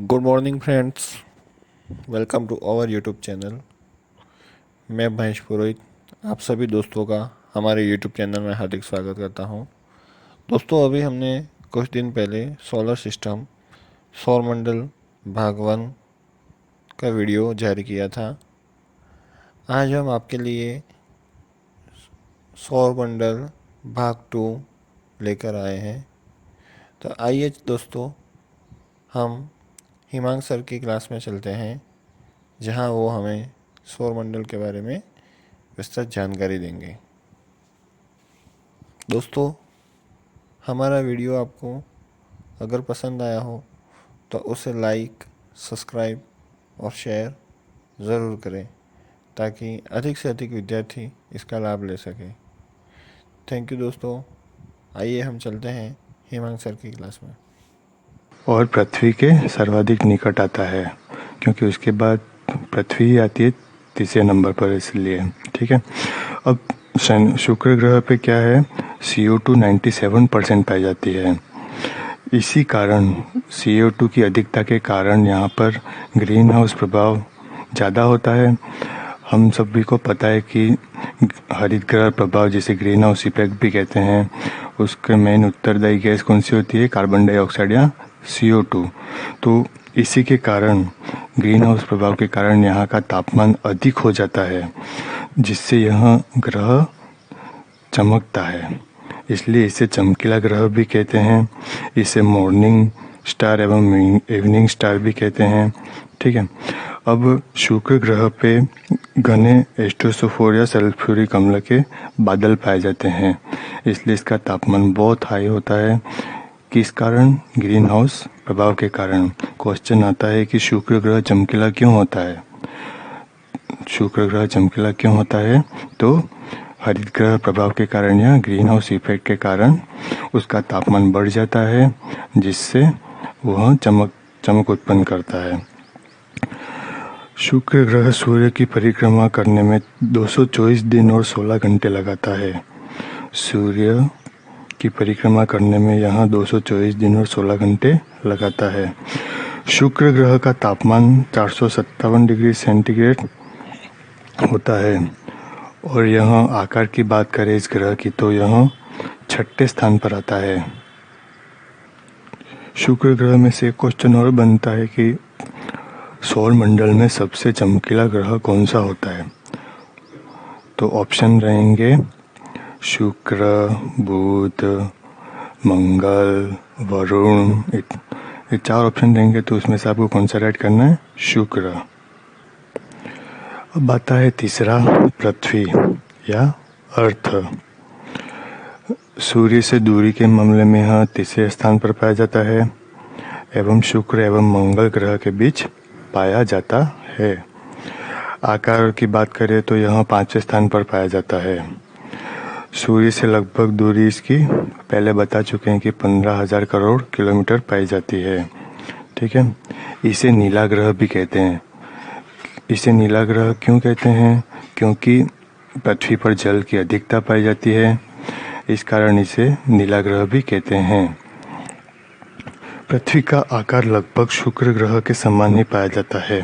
Good morning friends, welcome to our YouTube channel. मैं महेश पुरोहित आप सभी दोस्तों का हमारे यूट्यूब चैनल में हार्दिक स्वागत करता हूं। दोस्तों, अभी हमने कुछ दिन पहले सोलर सिस्टम सौरमंडल भाग 1 का वीडियो जारी किया था। आज हम आपके लिए सौरमंडल भाग 2 लेकर आए हैं। तो आइए दोस्तों, हम हिमांक सर की क्लास में चलते हैं, जहां वो हमें सौरमंडल के बारे में विस्तृत जानकारी देंगे। दोस्तों, हमारा वीडियो आपको अगर पसंद आया हो तो उसे लाइक, सब्सक्राइब और शेयर ज़रूर करें, ताकि अधिक से अधिक विद्यार्थी इसका लाभ ले सकें। थैंक यू दोस्तों। आइए हम चलते हैं हिमांक सर की क्लास में। और पृथ्वी के सर्वाधिक निकट आता है, क्योंकि उसके बाद पृथ्वी आती है तीसरे नंबर पर, इसलिए ठीक है। अब शुक्र ग्रह पे क्या है, CO2 97% पाई जाती है। इसी कारण CO2 की अधिकता के कारण यहाँ पर ग्रीन हाउस प्रभाव ज़्यादा होता है। हम सभी को पता है कि हरित ग्रह प्रभाव, जिसे ग्रीन हाउस इफेक्ट भी कहते हैं, उसके मेन उत्तरदायी गैस कौन सी होती है, कार्बन डाइऑक्साइड या CO2। तो इसी के कारण, ग्रीन हाउस प्रभाव के कारण यहाँ का तापमान अधिक हो जाता है, जिससे यह ग्रह चमकता है। इसलिए इसे चमकीला ग्रह भी कहते हैं। इसे मॉर्निंग स्टार एवं इवनिंग स्टार भी कहते हैं, ठीक है। अब शुक्र ग्रह पे घने एस्ट्रोसोफोर या सल्फ्यूरिक अम्ल के बादल पाए जाते हैं, इसलिए इसका तापमान बहुत हाई होता है। किस कारण? ग्रीन हाउस प्रभाव के कारण। क्वेश्चन आता है कि शुक्र ग्रह चमकीला क्यों होता है? शुक्र ग्रह चमकीला क्यों होता है? तो हरित ग्रह प्रभाव के कारण या ग्रीन हाउस इफेक्ट के कारण उसका तापमान बढ़ जाता है, जिससे वह चमक उत्पन्न करता है। शुक्र ग्रह सूर्य की परिक्रमा करने में 224 दिन और 16 घंटे लगाता है। सूर्य की परिक्रमा करने में यहाँ 224 दिन और 16 घंटे लगाता है। शुक्र ग्रह का तापमान 457 डिग्री सेंटीग्रेड होता है। और यहाँ आकार की बात करें इस ग्रह की, तो यह 6ठे स्थान पर आता है। शुक्र ग्रह में से एक क्वेश्चन और बनता है कि सौर मंडल में सबसे चमकीला ग्रह कौन सा होता है? तो ऑप्शन रहेंगे शुक्र, बुध, मंगल, वरुण। ये 4 ऑप्शन रहेंगे, तो उसमें से आपको कौन सा राइट करना है? शुक्र। अब आता है तीसरा, पृथ्वी या अर्थ। सूर्य से दूरी के मामले में यह तीसरे स्थान पर पाया जाता है एवं शुक्र एवं मंगल ग्रह के बीच पाया जाता है। आकार की बात करें तो यह 5वें स्थान पर पाया जाता है। सूर्य से लगभग दूरी इसकी पहले बता चुके हैं कि 15,000 करोड़ किलोमीटर पाई जाती है, ठीक है। इसे नीला ग्रह भी कहते हैं। इसे नीला ग्रह क्यों कहते हैं? क्योंकि पृथ्वी पर जल की अधिकता पाई जाती है, इस कारण इसे नीला ग्रह भी कहते हैं। पृथ्वी का आकार लगभग शुक्र ग्रह के समान ही पाया जाता है।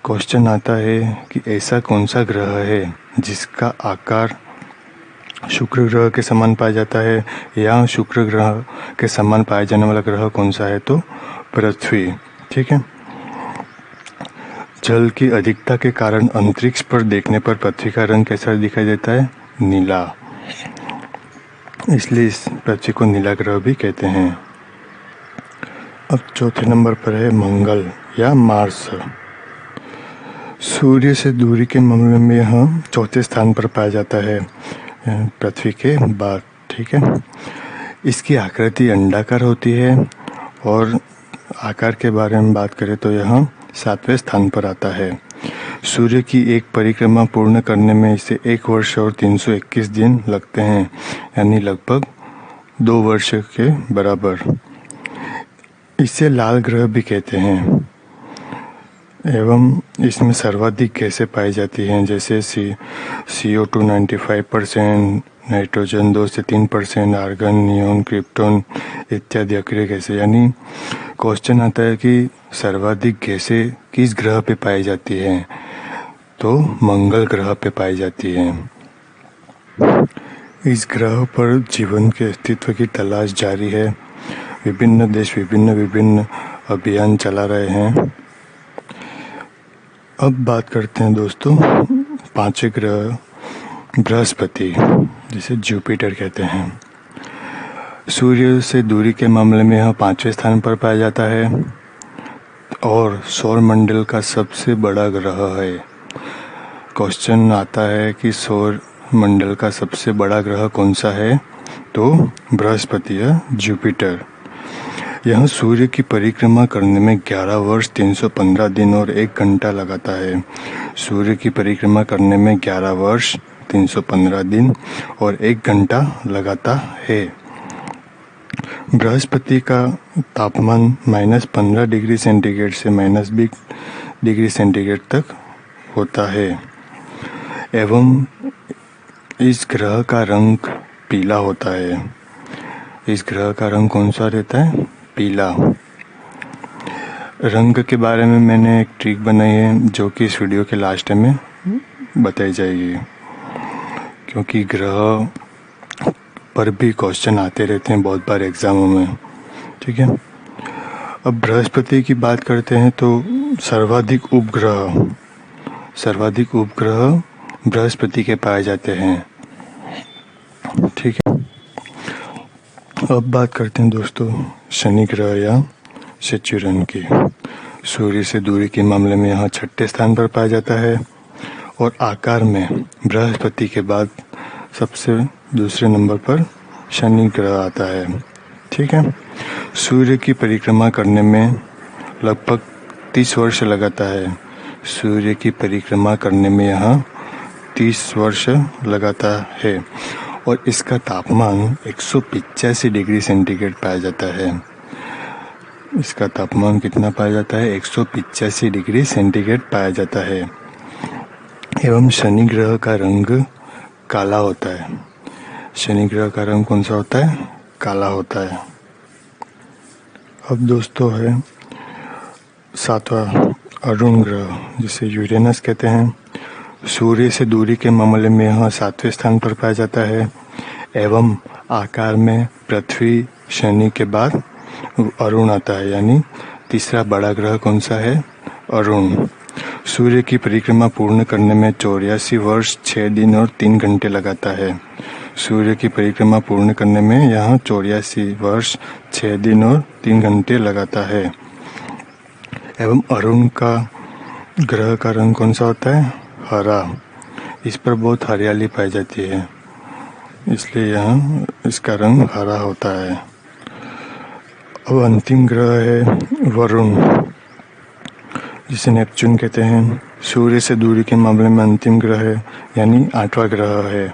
क्वेश्चन आता है कि ऐसा कौन सा ग्रह है जिसका आकार शुक्र ग्रह के समान पाया जाता है, या शुक्र ग्रह के समान पाया जाने वाला ग्रह कौन सा है? तो पृथ्वी, ठीक है। जल की अधिकता के कारण अंतरिक्ष पर देखने पर पृथ्वी का रंग कैसा दिखाई देता है? नीला। इसलिए इस पृथ्वी को नीला ग्रह भी कहते हैं। अब चौथे नंबर पर है मंगल या मार्स। सूर्य से दूरी के मामले में यह चौथे स्थान पर पाया जाता है पृथ्वी के बाद, ठीक है। इसकी आकृति अंडाकार होती है और आकार के बारे में बात करें तो यह 7वें स्थान पर आता है। सूर्य की एक परिक्रमा पूर्ण करने में इसे 1 वर्ष और 321 दिन लगते हैं, यानी लगभग 2 वर्ष के बराबर। इसे लाल ग्रह भी कहते हैं एवं इसमें सर्वाधिक गैसें पाई जाती हैं, जैसे CO2 95%, नाइट्रोजन 2 से 3%, आर्गन, नियोन, क्रिप्टॉन इत्यादि अक्रिय गैसें। यानी क्वेश्चन आता है कि सर्वाधिक गैसें किस ग्रह पे पाई जाती हैं, तो मंगल ग्रह पे पाई जाती हैं। इस ग्रह पर जीवन के अस्तित्व की तलाश जारी है। विभिन्न देश विभिन्न अभियान चला रहे हैं। अब बात करते हैं दोस्तों पांचवें ग्रह बृहस्पति, जिसे जुपिटर कहते हैं। सूर्य से दूरी के मामले में यह 5वें स्थान पर पाया जाता है और सौर मंडल का सबसे बड़ा ग्रह है। क्वेश्चन आता है कि सौर मंडल का सबसे बड़ा ग्रह कौन सा है, तो बृहस्पति या जुपिटर। यह सूर्य की परिक्रमा करने में 11 वर्ष 315 दिन और 1 घंटा लगाता है। सूर्य की परिक्रमा करने में 11 वर्ष 315 दिन और 1 घंटा लगाता है। बृहस्पति का तापमान -15 डिग्री सेंटीग्रेड से -20 डिग्री सेंटीग्रेड तक होता है एवं इस ग्रह का रंग पीला होता है। इस ग्रह का रंग कौन सा रहता है, पीला। रंग के बारे में मैंने एक ट्रिक बनाई है जो कि इस वीडियो के लास्ट में बताई जाएगी, क्योंकि ग्रह पर भी क्वेश्चन आते रहते हैं बहुत बार एग्जामों में। ठीक है, अब बृहस्पति की बात करते हैं तो सर्वाधिक उपग्रह बृहस्पति के पाए जाते हैं। ठीक है, अब बात करते हैं दोस्तों शनि ग्रह या सेचुरन की। सूर्य से दूरी के मामले में यहाँ 6ठे स्थान पर पाया जाता है और आकार में बृहस्पति के बाद सबसे दूसरे नंबर पर शनि ग्रह आता है। ठीक है, सूर्य की परिक्रमा करने में लगभग 30 वर्ष लगाता है। सूर्य की परिक्रमा करने में यहाँ 30 वर्ष लगाता है और इसका तापमान 185 डिग्री सेंटीग्रेड पाया जाता है। इसका तापमान कितना पाया जाता है, 185 डिग्री सेंटीग्रेड पाया जाता है एवं शनि ग्रह का रंग काला होता है। शनि ग्रह का रंग कौन सा होता है, काला होता है। अब दोस्तों है 7वां अरुण ग्रह, जिसे यूरेनस कहते हैं। सूर्य से दूरी के मामले में यह 7वें स्थान पर पाया जाता है एवं आकार में पृथ्वी शनि के बाद अरुण आता है, यानी तीसरा बड़ा ग्रह कौन सा है, अरुण। सूर्य की परिक्रमा पूर्ण करने में 84 वर्ष 6 दिन और 3 घंटे लगाता है। सूर्य की परिक्रमा पूर्ण करने में यहाँ 84 वर्ष 6 दिन और 3 घंटे लगाता है एवं अरुण का ग्रह का रंग कौन सा होता है, हरा। इस पर बहुत हरियाली पाई जाती है, इसलिए यहाँ इसका रंग हरा होता है। अब अंतिम ग्रह है वरुण, जिसे नेपच्यून कहते हैं। सूर्य से दूरी के मामले में अंतिम ग्रह है, यानी 8वां ग्रह है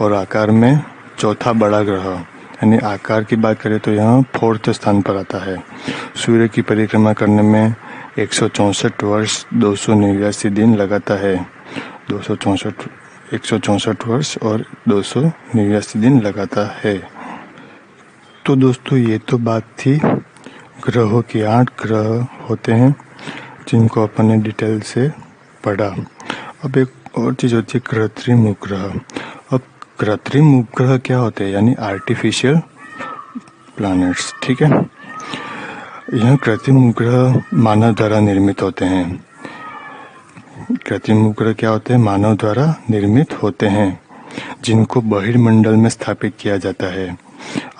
और आकार में चौथा बड़ा ग्रह, यानी आकार की बात करें तो यहाँ 4th स्थान पर आता है। सूर्य की परिक्रमा करने में 164 वर्ष 289 दिन लगाता है। 164 वर्ष और 289 दिन लगाता है। तो दोस्तों ये तो बात थी ग्रहों की। 8 ग्रह होते हैं जिनको अपन ने डिटेल से पढ़ा। अब एक और चीज़ होती है कृत्रिम उपग्रह। अब कृत्रिम उपग्रह क्या होते हैं, यानी आर्टिफिशियल प्लैनेट्स। ठीक है, यह कृत्रिम उपग्रह मानव द्वारा निर्मित होते हैं। कृत्रिम उपग्रह क्या होते हैं, मानव द्वारा निर्मित होते हैं, जिनको बहिर्मंडल में स्थापित किया जाता है।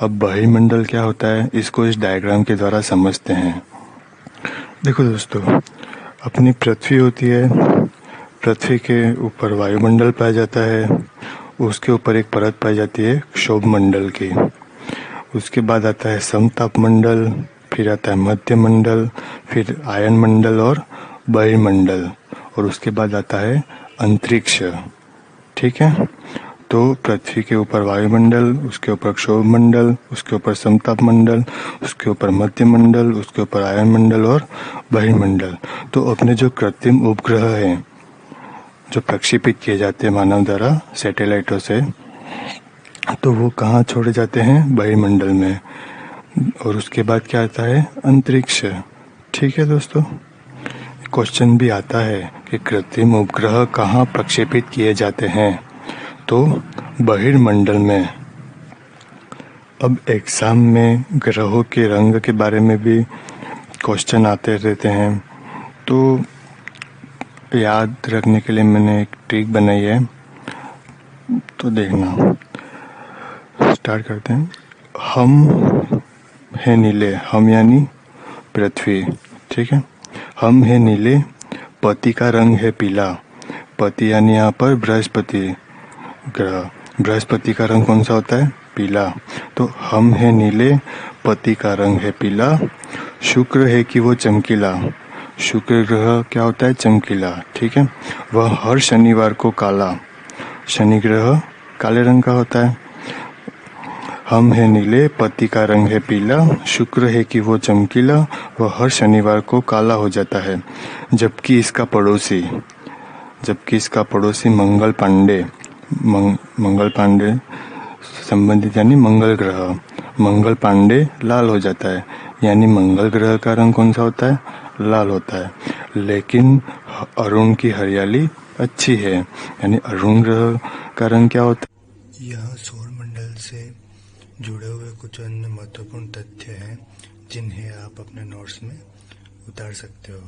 अब बहिर्मंडल क्या होता है, इसको इस डायग्राम के द्वारा समझते हैं। देखो दोस्तों, अपनी पृथ्वी होती है, पृथ्वी के ऊपर वायुमंडल पाया जाता है, उसके ऊपर एक परत पाई जाती है क्षोभ मंडल की। उसके बाद आता है समताप मंडल, फिर आता है मध्य मंडल, फिर आयन मंडल और बहिर्मंडल, और उसके बाद आता है अंतरिक्ष। ठीक है, तो पृथ्वी के ऊपर वायुमंडल, उसके ऊपर क्षोभ मंडल, उसके ऊपर समताप मंडल, उसके ऊपर मध्य मंडल, उसके ऊपर आयन मंडल और बहिर्मंडल। तो अपने जो कृत्रिम उपग्रह हैं जो प्रक्षेपित किए जाते हैं मानव द्वारा सैटेलाइटों से, तो वो कहाँ छोड़े जाते हैं, बहिर्मंडल में। और उसके बाद क्या आता है, अंतरिक्ष। ठीक है दोस्तों, क्वेश्चन भी आता है कि कृत्रिम उपग्रह कहाँ प्रक्षेपित किए जाते हैं, तो बहिर्मंडल में। अब एग्ज़ाम में ग्रहों के रंग के बारे में भी क्वेश्चन आते रहते हैं, तो याद रखने के लिए मैंने एक ट्रिक बनाई है, तो देखना। स्टार्ट करते हैं। हम है नीले, हम यानी पृथ्वी, ठीक है। हम है नीले, पति का रंग है पीला। पति यानी यहाँ पर बृहस्पति ग्रह। बृहस्पति का रंग कौन सा होता है, पीला। तो हम है नीले, पति का रंग है पीला। शुक्र है कि वो चमकीला। शुक्र ग्रह क्या होता है, चमकीला, ठीक है। वह हर शनिवार को काला। शनि ग्रह काले रंग का होता है। हम है नीले, पति का रंग है पीला। शुक्र है कि वो चमकीला, वह हर शनिवार को काला हो जाता है। जबकि इसका पड़ोसी मंगल पांडे संबंधित यानी मंगल ग्रह, मंगल पांडे लाल हो जाता है। यानी मंगल ग्रह का रंग कौन सा होता है, लाल होता है। लेकिन अरुण की हरियाली अच्छी है, यानी अरुण ग्रह का रंग क्या होता है। यह सौर मंडल से जुड़े हुए कुछ अन्य महत्वपूर्ण तथ्य हैं जिन्हें आप अपने नोट्स में उतार सकते हो।